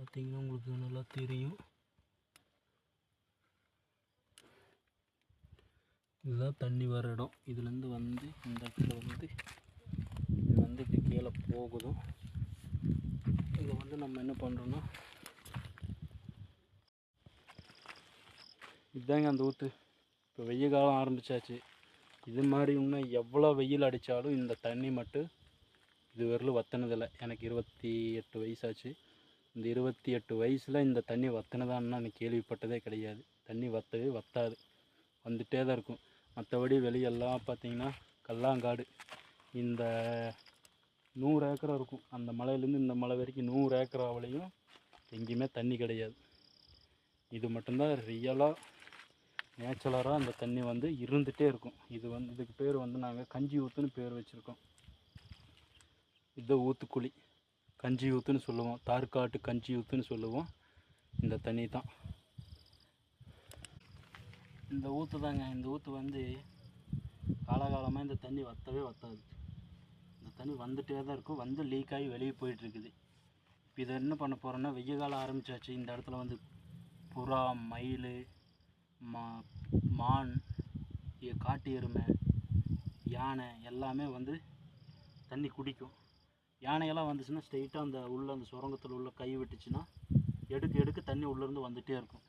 பார்த்தீங்கன்னா உங்களுக்கு நல்லா தெரியும். இதுதான் தண்ணி வர இடம். இதுலேருந்து வந்து இந்த இடத்துல வந்து இது வந்து இப்படி கீழே போகுதும். இதை வந்து நம்ம என்ன பண்ணுறோன்னா, இதுதாங்க அந்த ஊற்று. இப்போ வெயில் காலம் ஆரம்பித்தாச்சு. இது மாதிரி இன்னும் எவ்வளோ வெயில் அடித்தாலும் இந்த தண்ணி மட்டும் இது வரலும் வற்றினதில்லை. எனக்கு 28 வயசாச்சு. இந்த 28 வயசில் இந்த தண்ணி வற்றினதான்னு நான் கேள்விப்பட்டதே கிடையாது. தண்ணி வற்றவே வற்றாது, வந்துகிட்டே தான் இருக்கும். மற்றபடி வெளியெல்லாம் பார்த்திங்கன்னா கல்லாங்காடு. இந்த 100 ஏக்கரா இருக்கும். அந்த மலையிலேருந்து இந்த மலை வரைக்கும் 100 ஏக்கராவிலையும் எங்கேயுமே தண்ணி கிடையாது. இது மட்டும்தான் ரியலாக நேச்சுரலாக அந்த தண்ணி வந்து இருந்துகிட்டே இருக்கும். இது வந்து இதுக்கு பேர் வந்து நாங்கள் கஞ்சி ஊற்றுன்னு பேர் வச்சுருக்கோம். இது ஊத்துக்குழி, கஞ்சி ஊற்றுன்னு சொல்லுவோம். தார்காட்டு கஞ்சி ஊற்றுன்னு சொல்லுவோம். இந்த தண்ணி தான் இந்த ஊற்று தாங்க. இந்த ஊற்று வந்து காலகாலமாக இந்த தண்ணி வற்றவே வற்றாது. இந்த தண்ணி வந்துகிட்டே தான் இருக்கும். வந்து லீக் ஆகி வெளியே போயிட்டுருக்குது. இப்போ இதை என்ன பண்ண போகிறோன்னா, வெய்ய காலம் ஆரம்பித்தாச்சு. இந்த இடத்துல வந்து புறா, மயில், மான், காட்டு எருமை, யானை எல்லாமே வந்து தண்ணி குடிக்கும். யானையெல்லாம் வந்துச்சுன்னா ஸ்ட்ரெயிட்டாக அந்த உள்ள அந்த சுரங்கத்தில் உள்ள கை விட்டுச்சுன்னா எடுக்க தண்ணி உள்ளேருந்து வந்துகிட்டே இருக்கும்.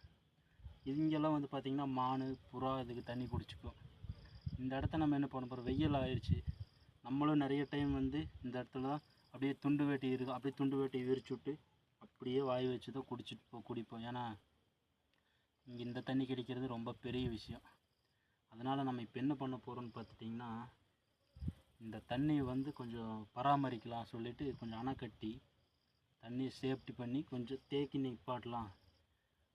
இங்கெல்லாம் வந்து பார்த்திங்கன்னா மான், புறா இதுக்கு தண்ணி குடிச்சிக்கும். இந்த இடத்த நம்ம என்ன பண்ண போகிறோம், வெயில் ஆயிடுச்சு. நம்மளும் நிறைய டைம் வந்து இந்த இடத்துல தான் அப்படியே துண்டு வேட்டி இருக்கும். அப்படியே துண்டு வேட்டி விரிச்சு விட்டு அப்படியே வாய் வச்சு தான் குடிப்போம். ஏன்னா இங்கே இந்த தண்ணி கிடைக்கிறது ரொம்ப பெரிய விஷயம். அதனால் நம்ம இப்போ என்ன பண்ண போகிறோம்னு பார்த்துட்டிங்கன்னா, இந்த தண்ணியை வந்து கொஞ்சம் பராமரிக்கலாம் சொல்லிவிட்டு கொஞ்சம் அணை கட்டி தண்ணியை சேஃப்டி பண்ணி கொஞ்சம் தேக்கி நிப்பாட்டலாம்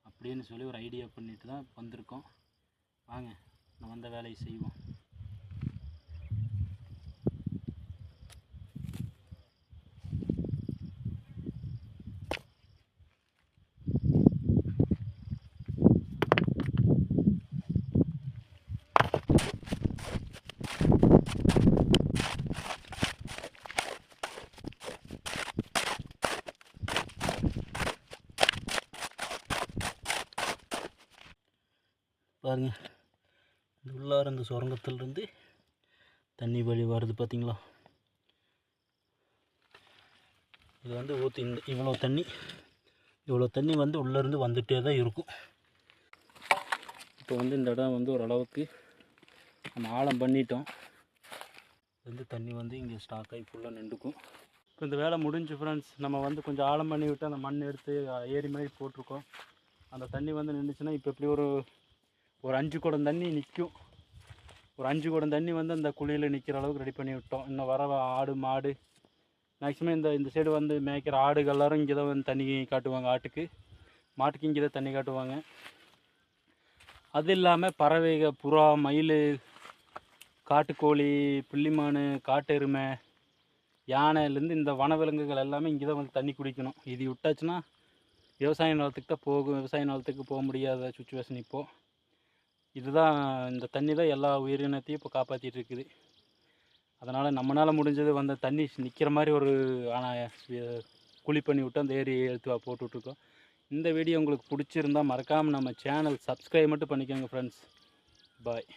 அப்படின்னு சொல்லி ஒரு ஐடியா பண்ணிட்டு தான் வந்திருக்கோம். வாங்க நம்ம வந்த வேலையை செய்வோம். பாருங்க, இந்த உள்ளார இந்த சுரங்கத்திலிருந்து தண்ணி வழி வருது பார்த்தீங்களா. இது வந்து ஊற்றி இந்த இவ்வளோ தண்ணி வந்து உள்ளேருந்து வந்துகிட்டே தான் இருக்கும். இப்போ வந்து இந்த இடம் வந்து ஓரளவுக்கு நம்ம ஆழம் பண்ணிட்டோம். வந்து தண்ணி வந்து இங்கே ஸ்டாக் ஆகி ஃபுல்லாக நின்றுக்கும். இப்போ இந்த வேலை முடிஞ்சு ஃப்ரெண்ட்ஸ். நம்ம வந்து கொஞ்சம் ஆழம் பண்ணி விட்டு அந்த மண் எடுத்து ஏரி மாதிரி போட்டிருக்கோம். அந்த தண்ணி வந்து நின்றுச்சுன்னா இப்போ எப்படி ஒரு 5 குடம் தண்ணி நிற்கும். ஒரு 5 குடம் தண்ணி வந்து அந்த குழியில் நிற்கிற அளவுக்கு ரெடி பண்ணி விட்டோம். இன்னும் வர ஆடு, மாடு, மேக்ஸிமம் இந்த சைடு வந்து மேய்க்கிற ஆடுகள் எல்லாரும் இங்கே தான் வந்து தண்ணி காட்டுவாங்க. மாட்டுக்கு இங்கே தான் தண்ணி காட்டுவாங்க. அது இல்லாமல் பறவைகள், புறா, மயில், காட்டுக்கோழி, புள்ளிமான், காட்டெருமை, யானைலேருந்து இந்த வனவிலங்குகள் எல்லாமே இங்கே தான் வந்து தண்ணி குடிக்கணும். இது விட்டாச்சுன்னா விவசாய நிலத்துக்கு தான் போகும். விவசாய நிலத்துக்கு போக முடியாத சுச்சுவேஷன் இப்போது. இதுதான் இந்த தண்ணி தான் எல்லா உயிரினத்தையும் இப்போ காப்பாற்றிட்டு இருக்குது. அதனால் நம்மளால் முடிஞ்சது வந்து தண்ணி நிற்கிற மாதிரி ஒரு குழி பண்ணி விட்டு அந்த ஏரி எடுத்து போட்டுட்ருக்கோம். இந்த வீடியோ உங்களுக்கு பிடிச்சிருந்தால் மறக்காமல் நம்ம சேனல் சப்ஸ்கிரைப் மட்டும் பண்ணிக்கோங்க ஃப்ரெண்ட்ஸ். பாய்.